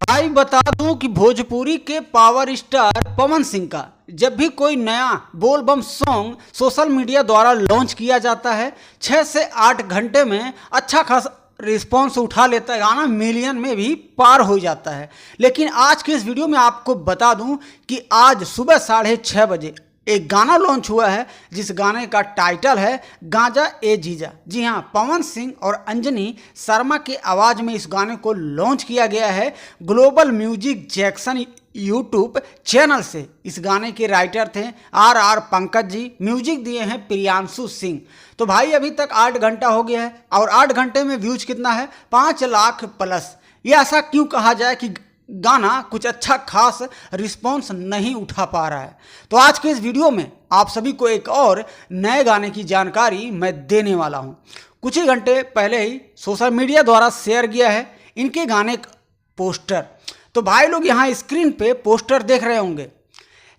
भाई बता दूं कि भोजपुरी के पावर स्टार पवन सिंह का जब भी कोई नया बोल बम सॉन्ग सोशल मीडिया द्वारा लॉन्च किया जाता है 6 से 8 घंटे में अच्छा खासा रिस्पॉन्स उठा लेता है। गाना मिलियन में भी पार हो जाता है। लेकिन आज के इस वीडियो में आपको बता दूं कि आज सुबह 6:30 बजे एक गाना लॉन्च हुआ है जिस गाने का टाइटल है गांजा ए जीजा। जी हाँ, पवन सिंह और अंजनी शर्मा की आवाज़ में इस गाने को लॉन्च किया गया है global music Jackson YouTube channel से। इस गाने के राइटर थे आर पंकज जी, म्यूजिक दिए हैं प्रियांशु सिंह। तो भाई अभी तक 8 घंटा हो गया है और 8 घंटे में व्यूज कितना है 5 लाख प्लस। ये ऐसा क्यों कहा जाए कि गाना कुछ अच्छा खास रिस्पॉन्स नहीं उठा पा रहा है। तो आज के इस वीडियो में आप सभी को एक और नए गाने की जानकारी मैं देने वाला हूं। कुछ ही घंटे पहले ही सोशल मीडिया द्वारा शेयर किया है इनके गाने का पोस्टर। तो भाई लोग यहाँ स्क्रीन पे पोस्टर देख रहे होंगे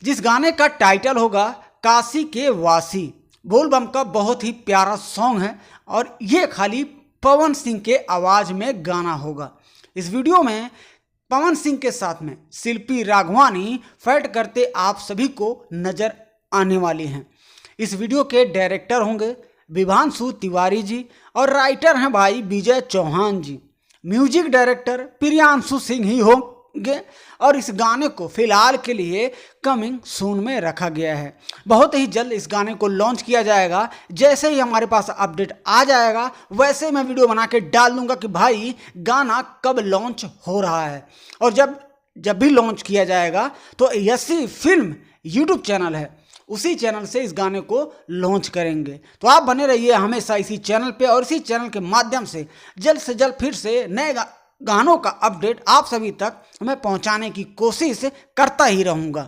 जिस गाने का टाइटल होगा काशी के वासी। बोल बम का बहुत ही प्यारा सॉन्ग है और ये खाली पवन सिंह के आवाज़ में गाना होगा। इस वीडियो में पवन सिंह के साथ में शिल्पी राघवानी फैट करते आप सभी को नजर आने वाली हैं। इस वीडियो के डायरेक्टर होंगे विभांशु तिवारी जी और राइटर हैं भाई विजय चौहान जी। म्यूजिक डायरेक्टर प्रियांशु सिंह ही होंगे और इस गाने को फिलहाल के लिए कमिंग सून में रखा गया है। बहुत ही जल्द इस गाने को लॉन्च किया जाएगा। जैसे ही हमारे पास अपडेट आ जाएगा वैसे मैं वीडियो बना के डाल दूंगा कि भाई गाना कब लॉन्च हो रहा है। और जब भी लॉन्च किया जाएगा तो यसी फिल्म यूट्यूब चैनल है, उसी चैनल से इस गाने को लॉन्च करेंगे। तो आप बने रहिए हमेशा इसी चैनल पे और इसी चैनल के माध्यम से जल्द फिर से नए गानों का अपडेट आप सभी तक मैं पहुंचाने की कोशिश करता ही रहूंगा।